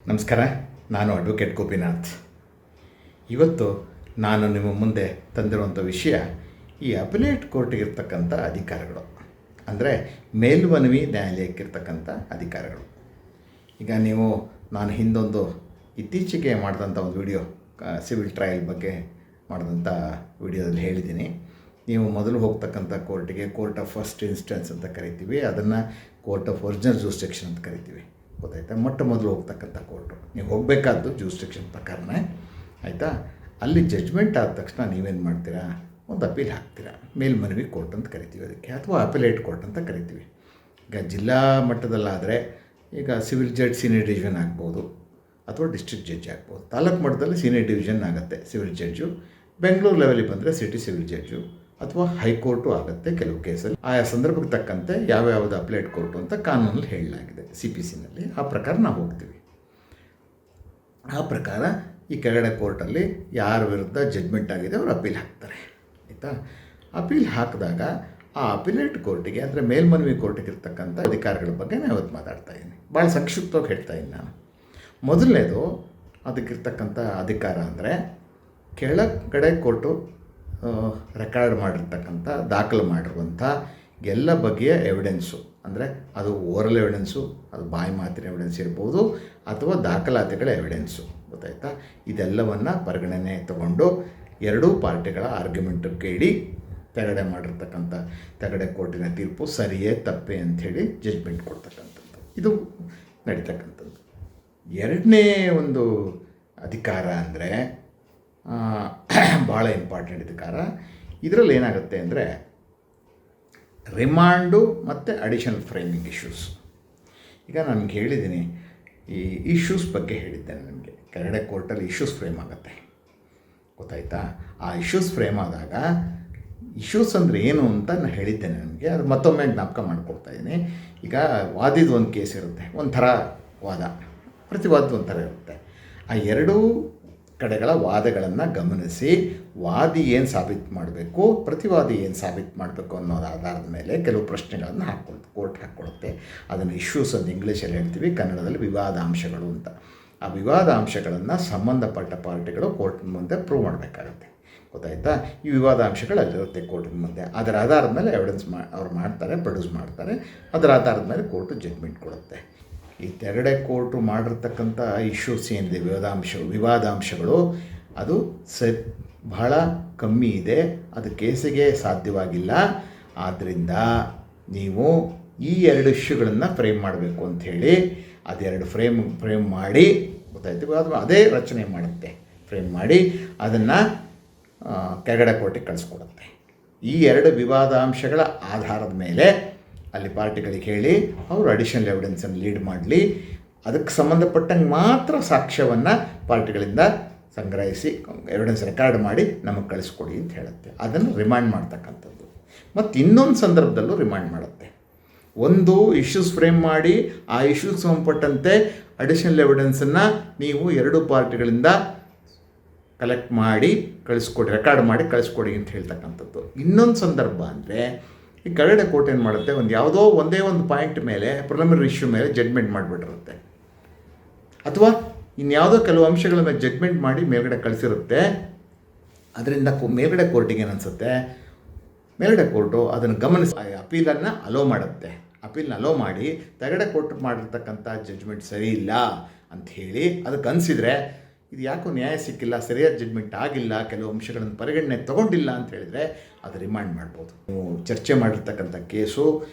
ನಮಸ್ಕಾರ. ನಾನು ಅಡ್ವೊಕೇಟ್ ಗೋಪಿನಾಥ್. ಇವತ್ತು ನಾನು ನಿಮ್ಮ ಮುಂದೆ ತಂದಿರುವಂಥ ವಿಷಯ ಈ ಅಪಲೇಟ್ ಕೋರ್ಟಿಗಿರ್ತಕ್ಕಂಥ ಅಧಿಕಾರಗಳು, ಅಂದರೆ ಮೇಲ್ಮನವಿ ನ್ಯಾಯಾಲಯಕ್ಕಿರ್ತಕ್ಕಂಥ ಅಧಿಕಾರಗಳು. ಈಗ ನಾನು ಹಿಂದೊಂದು ಇತ್ತೀಚೆಗೆ ಮಾಡಿದಂಥ ಒಂದು ವಿಡಿಯೋ ಸಿವಿಲ್ ಟ್ರಯಲ್ ಬಗ್ಗೆ ಮಾಡಿದಂಥ ವಿಡಿಯೋದಲ್ಲಿ ಹೇಳಿದ್ದೀನಿ. ನೀವು ಮೊದಲು ಹೋಗ್ತಕ್ಕಂಥ ಕೋರ್ಟಿಗೆ ಕೋರ್ಟ್ ಆಫ್ ಫಸ್ಟ್ ಇನ್ಸ್ಟೆನ್ಸ್ ಅಂತ ಕರಿತೀವಿ, ಅದನ್ನು ಕೋರ್ಟ್ ಆಫ್ ಒರಿಜಿನಲ್ ಜೂರಿಸ್ಡಿಕ್ಷನ್ ಅಂತ ಕರಿತೀವಿ. ಗೊತ್ತಾಯ್ತಾ? ಮೊದಲು ಹೋಗ್ತಕ್ಕಂಥ ಕೋರ್ಟು ನೀವು ಹೋಗಬೇಕಾದ್ದು ಜೂರಿಸ್ಡಿಕ್ಷನ್ ಪ್ರಕಾರನೇ, ಆಯಿತಾ? ಅಲ್ಲಿ ಜಡ್ಜ್ಮೆಂಟ್ ಆದ ತಕ್ಷಣ ನೀವೇನು ಮಾಡ್ತೀರಾ, ಒಂದು ಅಪೀಲ್ ಹಾಕ್ತೀರಾ. ಮೇಲ್ಮನವಿ ಕೋರ್ಟ್ ಅಂತ ಕರಿತೀವಿ ಅದಕ್ಕೆ, ಅಥವಾ ಅಪಲೇಟ್ ಕೋರ್ಟ್ ಅಂತ ಕರಿತೀವಿ. ಈಗ ಜಿಲ್ಲಾ ಮಟ್ಟದಲ್ಲಾದರೆ ಈಗ ಸಿವಿಲ್ ಜಡ್ಜ್ ಸೀನಿಯರ್ ಡಿವಿಷನ್ ಆಗ್ಬೋದು, ಅಥವಾ ಡಿಸ್ಟ್ರಿಕ್ಟ್ ಜಡ್ಜ್ ಆಗ್ಬೋದು. ತಾಲೂಕು ಮಟ್ಟದಲ್ಲಿ ಸೀನಿಯರ್ ಡಿವಿಷನ್ ಆಗುತ್ತೆ ಸಿವಿಲ್ ಜಡ್ಜು. ಬೆಂಗಳೂರು ಲೆವೆಲಿಗೆ ಬಂದರೆ ಸಿಟಿ ಸಿವಿಲ್ ಜಡ್ಜು ಅಥವಾ ಹೈಕೋರ್ಟು ಆಗುತ್ತೆ ಕೆಲವು ಕೇಸಲ್ಲಿ. ಆಯಾ ಸಂದರ್ಭಕ್ಕೆ ತಕ್ಕಂತೆ ಯಾವ್ಯಾವುದು ಅಪ್ಲೇಟ್ ಕೋರ್ಟು ಅಂತ ಕಾನೂನಲ್ಲಿ ಹೇಳಲಾಗಿದೆ CPCನಲ್ಲಿ. ಆ ಪ್ರಕಾರ ನಾವು ಹೋಗ್ತೀವಿ. ಆ ಪ್ರಕಾರ ಈ ಕೆಳಗಡೆ ಕೋರ್ಟಲ್ಲಿ ಯಾರ ವಿರುದ್ಧ ಜಡ್ಜ್ಮೆಂಟ್ ಆಗಿದೆ ಅವರು ಅಪೀಲ್ ಹಾಕ್ತಾರೆ, ಆಯಿತಾ? ಅಪೀಲ್ ಹಾಕಿದಾಗ ಆ ಅಪೀಲೇಟ್ ಕೋರ್ಟಿಗೆ, ಅಂದರೆ ಮೇಲ್ಮನವಿ ಕೋರ್ಟಿಗೆ ಇರ್ತಕ್ಕಂಥ ಅಧಿಕಾರಗಳ ಬಗ್ಗೆ ನಾನು ಇವತ್ತು ಮಾತಾಡ್ತಾ ಇದ್ದೀನಿ. ಭಾಳ ಸಂಕ್ಷಿಪ್ತವಾಗಿ ಹೇಳ್ತಾ ಇದ್ದೀನಿ ನಾನು. ಮೊದಲನೇದು ಅದಕ್ಕಿರ್ತಕ್ಕಂಥ ಅಧಿಕಾರ ಅಂದರೆ ಕೆಳಗಡೆ ಕೋರ್ಟು ರೆಕಾರ್ಡ್ ಮಾಡಿರ್ತಕ್ಕಂಥ, ದಾಖಲು ಮಾಡಿರುವಂಥ ಎಲ್ಲ ಬಗೆಯ ಎವಿಡೆನ್ಸು, ಅಂದರೆ ಅದು ಓರಲ್ ಎವಿಡೆನ್ಸು, ಅದು ಬಾಯಿ ಮಾತಿನ ಎವಿಡೆನ್ಸ್ ಇರ್ಬೋದು, ಅಥವಾ ದಾಖಲಾತಿಗಳ ಎವಿಡೆನ್ಸು. ಗೊತ್ತಾಯ್ತಾ? ಇದೆಲ್ಲವನ್ನು ಪರಿಗಣನೆ ತಗೊಂಡು ಎರಡೂ ಪಾರ್ಟಿಗಳ ಆರ್ಗ್ಯುಮೆಂಟು ಕೇಳಿ ತೆಗಡೆ ಕೋರ್ಟಿನ ತೀರ್ಪು ಸರಿಯೇ ತಪ್ಪೇ ಅಂಥೇಳಿ ಜಡ್ಜ್ಮೆಂಟ್ ಕೊಡ್ತಕ್ಕಂಥದ್ದು, ಇದು ನಡೀತಕ್ಕಂಥದ್ದು. ಎರಡನೇ ಒಂದು ಅಧಿಕಾರ ಅಂದರೆ ಭಾಳ ಇಂಪಾರ್ಟೆಂಟ್ ಅಧಿಕಾರ. ಇದರಲ್ಲಿ ಏನಾಗುತ್ತೆ ಅಂದರೆ ರಿಮಾಂಡು ಮತ್ತು ಅಡಿಷನಲ್ ಫ್ರೇಮಿಂಗ್ ಇಶ್ಯೂಸ್. ಈಗ ನನಗೆ ಹೇಳಿದ್ದೀನಿ, ಈ ಇಶ್ಯೂಸ್ ಬಗ್ಗೆ ಹೇಳಿದ್ದೇನೆ ನಿಮಗೆ. ಕೆಳಗಡೆ ಕೋರ್ಟಲ್ಲಿ ಇಶ್ಯೂಸ್ ಫ್ರೇಮ್ ಆಗುತ್ತೆ, ಗೊತ್ತಾಯ್ತಾ? ಆ ಇಶ್ಯೂಸ್ ಫ್ರೇಮ್ ಆದಾಗ ಇಶ್ಯೂಸ್ ಅಂದರೆ ಏನು ಅಂತ ನಾನು ಹೇಳಿದ್ದೇನೆ ನಿಮಗೆ. ಅದು ಮತ್ತೊಮ್ಮೆ ಜ್ಞಾಪಕ ಮಾಡ್ಕೊಡ್ತಾ ಇದ್ದೀನಿ. ಈಗ ವಾದಿದ ಒಂದು ಕೇಸ್ ಇರುತ್ತೆ, ಒಂಥರ ವಾದ, ಪ್ರತಿವಾದ ಒಂಥರ ಇರುತ್ತೆ. ಆ ಎರಡೂ ಕಡೆಗಳ ವಾದಗಳನ್ನು ಗಮನಿಸಿ ವಾದಿ ಏನು ಸಾಬೀತು ಮಾಡಬೇಕು, ಪ್ರತಿವಾದಿ ಏನು ಸಾಬೀತು ಮಾಡಬೇಕು ಅನ್ನೋದು ಆಧಾರದ ಮೇಲೆ ಕೆಲವು ಪ್ರಶ್ನೆಗಳನ್ನು ಕೋರ್ಟ್ ಹಾಕ್ಕೊಡುತ್ತೆ. ಅದನ್ನು ಇಶ್ಯೂಸ್ ಅಂತ ಇಂಗ್ಲೀಷಲ್ಲಿ ಹೇಳ್ತೀವಿ, ಕನ್ನಡದಲ್ಲಿ ವಿವಾದಾಂಶಗಳು ಅಂತ. ಆ ವಿವಾದಾಂಶಗಳನ್ನು ಸಂಬಂಧಪಟ್ಟ ಪಾರ್ಟಿಗಳು ಕೋರ್ಟಿನ ಮುಂದೆ ಪ್ರೂವ್ ಮಾಡಬೇಕಾಗತ್ತೆ, ಗೊತ್ತಾಯ್ತಾ? ಈ ವಿವಾದಾಂಶಗಳು ಅಲ್ಲಿರುತ್ತೆ ಕೋರ್ಟಿನ ಮುಂದೆ. ಅದರ ಆಧಾರದ ಮೇಲೆ ಎವಿಡೆನ್ಸ್ ಅವ್ರು ಮಾಡ್ತಾರೆ, ಪ್ರೊಡ್ಯೂಸ್ ಮಾಡ್ತಾರೆ. ಅದರ ಆಧಾರದ ಮೇಲೆ ಕೋರ್ಟು ಜಡ್ಜ್ಮೆಂಟ್ ಕೊಡುತ್ತೆ. ಈ ಕೆಳಗಡೆ ಕೋರ್ಟು ಮಾಡಿರ್ತಕ್ಕಂಥ ಇಶ್ಯೂಸ್ ಏನಿದೆ, ವಿವಾದಾಂಶಗಳು, ಅದು ಬಹಳ ಕಮ್ಮಿ ಇದೆ, ಅದು ಕೇಸಿಗೆ ಸಾಧ್ಯವಾಗಿಲ್ಲ. ಆದ್ದರಿಂದ ನೀವು ಈ ಎರಡು ಇಶ್ಯೂಗಳನ್ನು ಫ್ರೇಮ್ ಮಾಡಬೇಕು ಅಂಥೇಳಿ ಅದೆರಡು ಫ್ರೇಮ್ ಮಾಡಿ, ಗೊತ್ತಾಯ್ತು? ಅದು ಅದೇ ರಚನೆ ಮಾಡುತ್ತೆ, ಫ್ರೇಮ್ ಮಾಡಿ ಅದನ್ನು ಕೆಳಗಡೆ ಕೋರ್ಟಿಗೆ ಕಳಿಸ್ಕೊಡುತ್ತೆ. ಈ ಎರಡು ವಿವಾದಾಂಶಗಳ ಆಧಾರದ ಮೇಲೆ ಅಲ್ಲಿ ಪಾರ್ಟಿಗಳಿಗೆ ಹೇಳಿ ಅವರು ಅಡಿಷನಲ್ ಎವಿಡೆನ್ಸನ್ನು ಲೀಡ್ ಮಾಡಲಿ, ಅದಕ್ಕೆ ಸಂಬಂಧಪಟ್ಟಂಗೆ ಮಾತ್ರ ಸಾಕ್ಷ್ಯವನ್ನು ಪಾರ್ಟಿಗಳಿಂದ ಸಂಗ್ರಹಿಸಿ ಎವಿಡೆನ್ಸ್ ರೆಕಾರ್ಡ್ ಮಾಡಿ ನಮಗೆ ಕಳಿಸ್ಕೊಡಿ ಅಂತ ಹೇಳುತ್ತೆ. ಅದನ್ನು ರಿಮಾಂಡ್ ಮಾಡ್ತಕ್ಕಂಥದ್ದು. ಮತ್ತು ಇನ್ನೊಂದು ಸಂದರ್ಭದಲ್ಲೂ ರಿಮಾಂಡ್ ಮಾಡುತ್ತೆ. ಒಂದು ಇಶ್ಯೂಸ್ ಫ್ರೇಮ್ ಮಾಡಿ ಆ ಇಶ್ಯೂಸ್ ಸಂಬಂಧಪಟ್ಟಂತೆ ಅಡಿಷನಲ್ ಎವಿಡೆನ್ಸನ್ನು ನೀವು ಎರಡೂ ಪಾರ್ಟಿಗಳಿಂದ ಕಲೆಕ್ಟ್ ಮಾಡಿ ಕಳಿಸ್ಕೊಡಿ, ರೆಕಾರ್ಡ್ ಮಾಡಿ ಕಳಿಸ್ಕೊಡಿ ಅಂತ ಹೇಳ್ತಕ್ಕಂಥದ್ದು. ಇನ್ನೊಂದು ಸಂದರ್ಭ ಅಂದರೆ ಈ ಕೆಳಗಡೆ ಕೋರ್ಟ್ ಏನು ಮಾಡುತ್ತೆ, ಒಂದೇ ಒಂದು ಪಾಯಿಂಟ್ ಮೇಲೆ, ಪ್ರಿಲಿಮಿನರಿ ಇಶ್ಯೂ ಮೇಲೆ ಜಡ್ಜ್ಮೆಂಟ್ ಮಾಡಿಬಿಟ್ಟಿರುತ್ತೆ, ಅಥವಾ ಇನ್ಯಾವುದೋ ಕೆಲವು ಅಂಶಗಳ ಮೇಲೆ ಜಡ್ಜ್ಮೆಂಟ್ ಮಾಡಿ ಮೇಲ್ಗಡೆ ಕಳಿಸಿರುತ್ತೆ. ಅದರಿಂದ ಮೇಲ್ಗಡೆ ಕೋರ್ಟಿಗೆ ಏನು ಅನಿಸುತ್ತೆ, ಮೇಲ್ಗಡೆ ಕೋರ್ಟು ಅದನ್ನು ಗಮನಿಸಿ ಅಪೀಲನ್ನು ಅಲೋ ಮಾಡುತ್ತೆ. ಅಪೀಲ್ನ ಅಲೋ ಮಾಡಿ ಕೆಳಗಡೆ ಕೋರ್ಟ್ ಮಾಡಿರ್ತಕ್ಕಂಥ ಜಡ್ಜ್ಮೆಂಟ್ ಸರಿ ಇಲ್ಲ ಅಂಥೇಳಿ ಅದಕ್ಕೆ ಅನಿಸಿದರೆ, ಇದು ಯಾಕೋ ನ್ಯಾಯ ಸಿಕ್ಕಿಲ್ಲ, ಸರಿಯಾದ ಜಡ್ಜ್ಮೆಂಟ್ ಆಗಿಲ್ಲ, ಕೆಲವು ಅಂಶಗಳನ್ನು ಪರಿಗಣನೆ ತೊಗೊಂಡಿಲ್ಲ ಅಂತ ಹೇಳಿದರೆ ಅದು ರಿಮಾಂಡ್ ಮಾಡ್ಬೋದು. ನೀವು ಚರ್ಚೆ ಮಾಡಿರ್ತಕ್ಕಂಥ ಕೇಸು,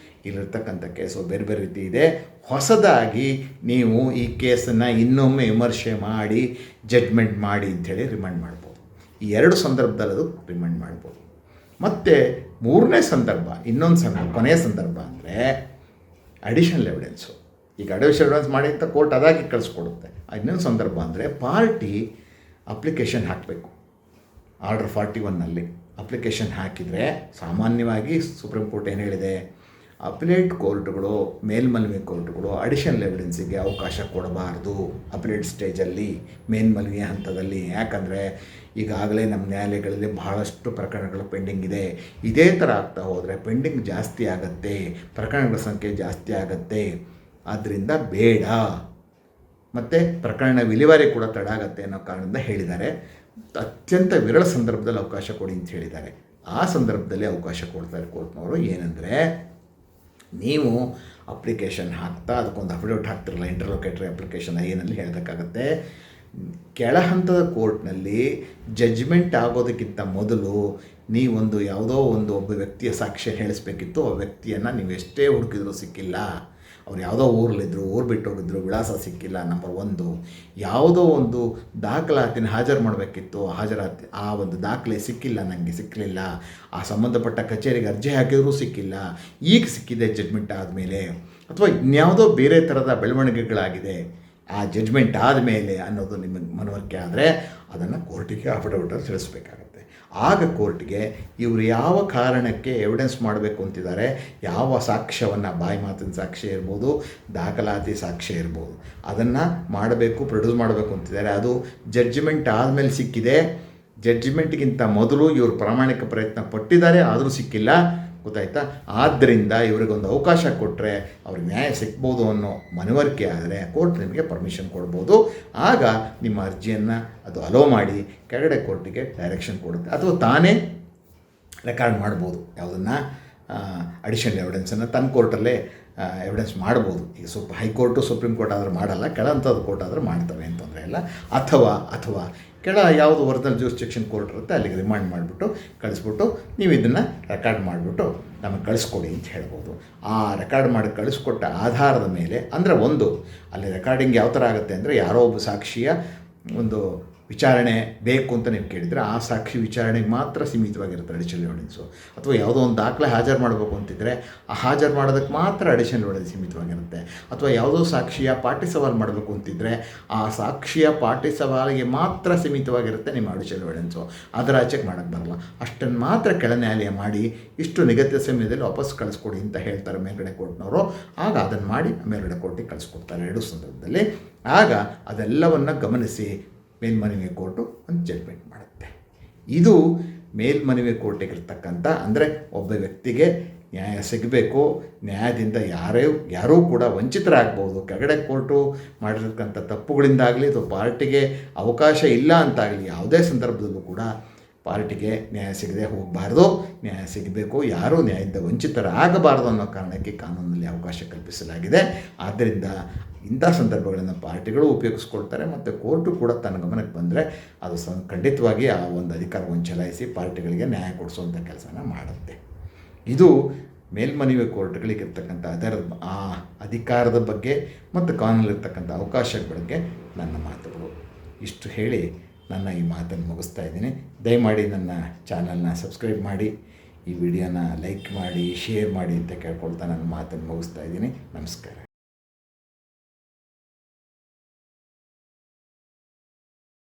ಇಲ್ಲಿರ್ತಕ್ಕಂಥ ಕೇಸು ಬೇರೆ ಬೇರೆ ರೀತಿ ಇದೆ. ಹೊಸದಾಗಿ ನೀವು ಈ ಕೇಸನ್ನು ಇನ್ನೊಮ್ಮೆ ವಿಮರ್ಶೆ ಮಾಡಿ ಜಡ್ಜ್ಮೆಂಟ್ ಮಾಡಿ ಅಂಥೇಳಿ ರಿಮಾಂಡ್ ಮಾಡ್ಬೋದು. ಈ ಎರಡು ಸಂದರ್ಭದಲ್ಲಿ ಅದು ರಿಮಾಂಡ್ ಮಾಡ್ಬೋದು. ಮತ್ತು ಮೂರನೇ ಸಂದರ್ಭ, ಕೊನೆಯ ಸಂದರ್ಭ ಅಂದರೆ ಅಡಿಷನಲ್ ಎವಿಡೆನ್ಸು. ಈಗ ಅಡಿಷನಲ್ ಎವಿಡೆನ್ಸ್ ಮಾಡಿ ಅಂತ ಕೋರ್ಟ್ ಅದಾಗಿ ಕಳಿಸ್ಕೊಡುತ್ತೆ. ಇನ್ನೊಂದು ಸಂದರ್ಭ ಅಂದರೆ ಪಾರ್ಟಿ ಅಪ್ಲಿಕೇಶನ್ ಹಾಕಬೇಕು. ಆರ್ಡರ್ 41ನಲ್ಲಿ ಅಪ್ಲಿಕೇಶನ್ ಹಾಕಿದರೆ ಸಾಮಾನ್ಯವಾಗಿ ಸುಪ್ರೀಂ ಕೋರ್ಟ್ ಏನು ಹೇಳಿದೆ, ಅಪಿಲೇಟ್ ಕೋರ್ಟ್ಗಳು, ಮೇಲ್ಮನವಿ ಕೋರ್ಟ್ಗಳು ಅಡಿಷನಲ್ ಎವಿಡೆನ್ಸಿಗೆ ಅವಕಾಶ ಕೊಡಬಾರ್ದು ಅಪಿಲೇಟ್ ಸ್ಟೇಜಲ್ಲಿ, ಮೇಲ್ಮನವಿಯ ಹಂತದಲ್ಲಿ. ಯಾಕಂದರೆ ಈಗಾಗಲೇ ನಮ್ಮ ನ್ಯಾಯಾಲಯಗಳಲ್ಲಿ ಬಹಳಷ್ಟು ಪ್ರಕರಣಗಳು ಪೆಂಡಿಂಗ್ ಇದೆ. ಇದೇ ಥರ ಆಗ್ತಾ ಹೋದರೆ ಪೆಂಡಿಂಗ್ ಜಾಸ್ತಿ ಆಗುತ್ತೆ, ಪ್ರಕರಣಗಳ ಸಂಖ್ಯೆ ಜಾಸ್ತಿ ಆಗುತ್ತೆ. ಆದ್ದರಿಂದ ಬೇಡ. ಮತ್ತು ಪ್ರಕರಣ ವಿಲೇವಾರಿ ಕೂಡ ತಡ ಆಗುತ್ತೆ ಅನ್ನೋ ಕಾರಣದಿಂದ ಹೇಳಿದ್ದಾರೆ. ಅತ್ಯಂತ ವಿರಳ ಸಂದರ್ಭದಲ್ಲಿ ಅವಕಾಶ ಕೊಡಿ ಅಂತ ಹೇಳಿದ್ದಾರೆ. ಆ ಸಂದರ್ಭದಲ್ಲಿ ಅವಕಾಶ ಕೊಡ್ತಾರೆ ಕೋರ್ಟ್ನವರು. ಏನಂದರೆ, ನೀವು ಅಪ್ಲಿಕೇಶನ್ ಹಾಕ್ತಾ ಅದಕ್ಕೊಂದು ಅಫಿಡವಿಟ್ ಹಾಕ್ತಿರಲ್ಲ, ಇಂಟರ್ಲೋಕೇಟರಿ ಅಪ್ಲಿಕೇಶನ್ ಏನಲ್ಲಿ ಹೇಳಬೇಕಾಗತ್ತೆ. ಕೆಳ ಹಂತದ ಕೋರ್ಟ್ನಲ್ಲಿ ಜಡ್ಜ್ಮೆಂಟ್ ಆಗೋದಕ್ಕಿಂತ ಮೊದಲು ನೀವೊಂದು ಯಾವುದೋ ಒಬ್ಬ ವ್ಯಕ್ತಿಯ ಸಾಕ್ಷ್ಯ ಹೇಳಿಸ್ಬೇಕಿತ್ತು. ಆ ವ್ಯಕ್ತಿಯನ್ನು ನೀವು ಎಷ್ಟೇ ಹುಡುಕಿದ್ರೂ ಸಿಕ್ಕಿಲ್ಲ. ಅವ್ರು ಯಾವುದೋ ಊರಲ್ಲಿದ್ದರು, ಊರು ಬಿಟ್ಟು ಹೋಗಿದ್ರು, ವಿಳಾಸ ಸಿಕ್ಕಿಲ್ಲ. ನಂಬರ್ 1. ಯಾವುದೋ ಒಂದು ದಾಖಲಾತಿನ ಹಾಜರು ಮಾಡಬೇಕಿತ್ತು, ಹಾಜರಾತಿ ಆ ಒಂದು ದಾಖಲೆ ಸಿಕ್ಕಿಲ್ಲ, ನನಗೆ ಸಿಕ್ಕಲಿಲ್ಲ. ಆ ಸಂಬಂಧಪಟ್ಟ ಕಚೇರಿಗೆ ಅರ್ಜಿ ಹಾಕಿದರೂ ಸಿಕ್ಕಿಲ್ಲ. ಈಗ ಸಿಕ್ಕಿದೆ ಜಡ್ಜ್ಮೆಂಟ್ ಆದಮೇಲೆ, ಅಥವಾ ಇನ್ಯಾವುದೋ ಬೇರೆ ಥರದ ಬೆಳವಣಿಗೆಗಳಾಗಿದೆ ಆ ಜಡ್ಜ್ಮೆಂಟ್ ಆದಮೇಲೆ ಅನ್ನೋದು ನಿಮಗೆ ಮನವರಿಕೆ ಆದರೆ ಅದನ್ನು ಕೋರ್ಟಿಗೆ ಅಫಿಡವಿಟಲ್ಲಿ ತಿಳಿಸ್ಬೇಕಾಗತ್ತೆ. ಆಗ ಕೋರ್ಟ್ಗೆ ಇವರು ಯಾವ ಕಾರಣಕ್ಕೆ ಎವಿಡೆನ್ಸ್ ಮಾಡಬೇಕು ಅಂತಿದ್ದಾರೆ, ಯಾವ ಸಾಕ್ಷ್ಯವನ್ನು, ಬಾಯಿ ಮಾತಿನ ಸಾಕ್ಷ್ಯ ಇರ್ಬೋದು, ದಾಖಲಾತಿ ಸಾಕ್ಷ್ಯ ಇರ್ಬೋದು, ಅದನ್ನು ಮಾಡಬೇಕು, ಪ್ರೊಡ್ಯೂಸ್ ಮಾಡಬೇಕು ಅಂತಿದ್ದಾರೆ. ಅದು ಜಡ್ಜ್ಮೆಂಟ್ ಆದಮೇಲೆ ಸಿಕ್ಕಿದೆ. ಜಡ್ಜ್ಮೆಂಟ್ಗಿಂತ ಮೊದಲು ಇವರು ಪ್ರಾಮಾಣಿಕ ಪ್ರಯತ್ನ ಪಟ್ಟಿದ್ದಾರೆ, ಆದರೂ ಸಿಕ್ಕಿಲ್ಲ. ಗೊತ್ತಾಯ್ತಾ? ಆದ್ದರಿಂದ ಇವರಿಗೊಂದು ಅವಕಾಶ ಕೊಟ್ಟರೆ ಅವ್ರಿಗೆ ನ್ಯಾಯ ಸಿಗ್ಬೋದು ಅನ್ನೋ ಮನವರಿಕೆ ಆದರೆ ಕೋರ್ಟ್ ನಿಮಗೆ ಪರ್ಮಿಷನ್ ಕೊಡ್ಬೋದು. ಆಗ ನಿಮ್ಮ ಅರ್ಜಿಯನ್ನು ಅದು ಅಲೋ ಮಾಡಿ ಕೆಳಗಡೆ ಕೋರ್ಟಿಗೆ ಡೈರೆಕ್ಷನ್ ಕೊಡುತ್ತೆ, ಅಥವಾ ತಾನೇ ರೆಕಾರ್ಡ್ ಮಾಡ್ಬೋದು. ಯಾವುದನ್ನು ಅಡಿಷನಲ್ ಎವಿಡೆನ್ಸನ್ನು ತನ್ನ ಕೋರ್ಟಲ್ಲೇ ಎವಿಡೆನ್ಸ್ ಮಾಡ್ಬೋದು. ಈಗ ಸ್ವಲ್ಪ ಹೈಕೋರ್ಟು ಸುಪ್ರೀಂ ಕೋರ್ಟ್ ಆದರೂ ಮಾಡಲ್ಲ, ಕೆಳಂಥದ್ದು ಕೋರ್ಟ್ ಆದರೆ ಮಾಡ್ತವೆ ಅಂತ ತೊಂದರೆ ಇಲ್ಲ. ಅಥವಾ ಕೆಳ ಯಾವುದು ಒರಿಜಿನಲ್ ಜ್ಯೂರಿಸ್ಡಿಕ್ಷನ್ ಕೋರ್ಟ್ ಇರುತ್ತೆ ಅಲ್ಲಿಗೆ ರಿಮಾಂಡ್ ಮಾಡಿಬಿಟ್ಟು ಕಳಿಸ್ಬಿಟ್ಟು ನೀವು ಇದನ್ನು ರೆಕಾರ್ಡ್ ಮಾಡಿಬಿಟ್ಟು ನಮಗೆ ಕಳಿಸ್ಕೊಡಿ ಅಂತ ಹೇಳ್ಬೋದು. ಆ ರೆಕಾರ್ಡ್ ಮಾಡಿ ಕಳಿಸ್ಕೊಟ್ಟ ಆಧಾರದ ಮೇಲೆ, ಅಂದರೆ ಅಲ್ಲಿ ರೆಕಾರ್ಡಿಂಗ್ ಯಾವ ಥರ ಆಗುತ್ತೆ ಅಂದರೆ, ಯಾರೋ ಒಬ್ಬ ಸಾಕ್ಷಿಯ ಒಂದು ವಿಚಾರಣೆ ಬೇಕು ಅಂತ ನೀವು ಕೇಳಿದರೆ ಆ ಸಾಕ್ಷಿ ವಿಚಾರಣೆಗೆ ಮಾತ್ರ ಸೀಮಿತವಾಗಿರುತ್ತೆ ಅಡಿಷನಲ್ ಎವಿಡೆನ್ಸು. ಅಥವಾ ಯಾವುದೋ ಒಂದು ದಾಖಲೆ ಹಾಜರು ಮಾಡಬೇಕು ಅಂತಿದ್ದರೆ ಆ ಹಾಜರು ಮಾಡೋದಕ್ಕೆ ಮಾತ್ರ ಅಡಿಷನಲ್ ಎವಿಡೆನ್ಸ್ ಸೀಮಿತವಾಗಿರುತ್ತೆ. ಅಥವಾ ಯಾವುದೋ ಸಾಕ್ಷಿಯ ಪಾಟಿ ಸವಾಲು ಮಾಡಬೇಕು ಅಂತಿದ್ದರೆ ಆ ಸಾಕ್ಷಿಯ ಪಾಟಿ ಸವಾಲಿಗೆ ಮಾತ್ರ ಸೀಮಿತವಾಗಿರುತ್ತೆ ನಿಮ್ಮ ಅಡಿಷನಲ್ ಎವಿಡೆನ್ಸು. ಅದರ ಆಚೆಗೆ ಮಾಡೋಕ್ಕೆ ಬರಲ್ಲ. ಅಷ್ಟನ್ನು ಮಾತ್ರ ಕೆಳ ನ್ಯಾಯಾಲಯ ಮಾಡಿ ಇಷ್ಟು ನಿಗದಿತ ಸಮಯದಲ್ಲಿ ವಾಪಸ್ ಕಳಿಸ್ಕೊಡಿ ಅಂತ ಹೇಳ್ತಾರೆ ಮೇಲ್ಗಡೆ ಕೋರ್ಟ್ನವರು. ಆಗ ಅದನ್ನು ಮಾಡಿ ಮೇಲ್ಗಡೆ ಕೋರ್ಟಿಗೆ ಕಳಿಸ್ಕೊಡ್ತಾರೆ ಎರಡೂ ಸಂದರ್ಭದಲ್ಲಿ. ಆಗ ಅದೆಲ್ಲವನ್ನು ಗಮನಿಸಿ ಮೇಲ್ಮನವಿ ಕೋರ್ಟು ಒಂದು ಜಡ್ಜ್ಮೆಂಟ್ ಮಾಡುತ್ತೆ. ಇದು ಮೇಲ್ಮನವಿ ಕೋರ್ಟಿಗಿರ್ತಕ್ಕಂಥ, ಅಂದರೆ ಒಬ್ಬ ವ್ಯಕ್ತಿಗೆ ನ್ಯಾಯ ಸಿಗಬೇಕು, ನ್ಯಾಯದಿಂದ ಯಾರೂ ಕೂಡ ವಂಚಿತರಾಗ್ಬೋದು. ಕೆಳಗಡೆ ಕೋರ್ಟು ಮಾಡಿರ್ತಕ್ಕಂಥ ತಪ್ಪುಗಳಿಂದಾಗಲಿ ಅಥವಾ ಪಾರ್ಟಿಗೆ ಅವಕಾಶ ಇಲ್ಲ ಅಂತಾಗಲಿ ಯಾವುದೇ ಸಂದರ್ಭದಲ್ಲೂ ಕೂಡ ಪಾರ್ಟಿಗೆ ನ್ಯಾಯ ಸಿಗದೆ ಹೋಗಬಾರ್ದು, ನ್ಯಾಯ ಸಿಗಬೇಕು, ಯಾರೂ ನ್ಯಾಯದಿಂದ ವಂಚಿತರಾಗಬಾರ್ದು ಅನ್ನೋ ಕಾರಣಕ್ಕೆ ಕಾನೂನಲ್ಲಿ ಅವಕಾಶ ಕಲ್ಪಿಸಲಾಗಿದೆ. ಆದ್ದರಿಂದ ಇಂಥ ಸಂದರ್ಭಗಳನ್ನು ಪಾರ್ಟಿಗಳು ಉಪಯೋಗಿಸ್ಕೊಳ್ತಾರೆ ಮತ್ತು ಕೋರ್ಟು ಕೂಡ ತನ್ನ ಗಮನಕ್ಕೆ ಬಂದರೆ ಅದು ಖಂಡಿತವಾಗಿ ಆ ಒಂದು ಅಧಿಕಾರವನ್ನು ಚಲಾಯಿಸಿ ಪಾರ್ಟಿಗಳಿಗೆ ನ್ಯಾಯ ಕೊಡಿಸುವಂಥ ಕೆಲಸನ ಮಾಡುತ್ತೆ. ಇದು ಮೇಲ್ಮನವಿ ಕೋರ್ಟ್ಗಳಿಗಿರ್ತಕ್ಕಂಥ ಆ ಅಧಿಕಾರದ ಬಗ್ಗೆ ಮತ್ತು ಕಾನೂನಲ್ಲಿರ್ತಕ್ಕಂಥ ಅವಕಾಶಗಳ ಬಗ್ಗೆ ನನ್ನ ಮಾತುಗಳು. ಇಷ್ಟು ಹೇಳಿ ನನ್ನ ಈ ಮಾತನ್ನು ಮುಗಿಸ್ತಾ ಇದ್ದೀನಿ. ದಯಮಾಡಿ ನನ್ನ ಚಾನಲ್ನ ಸಬ್ಸ್ಕ್ರೈಬ್ ಮಾಡಿ, ಈ ವಿಡಿಯೋನ ಲೈಕ್ ಮಾಡಿ, ಶೇರ್ ಮಾಡಿ ಅಂತ ಕೇಳ್ಕೊಳ್ತಾ ನನ್ನ ಮಾತನ್ನು ಮುಗಿಸ್ತಾ ಇದ್ದೀನಿ. ನಮಸ್ಕಾರ.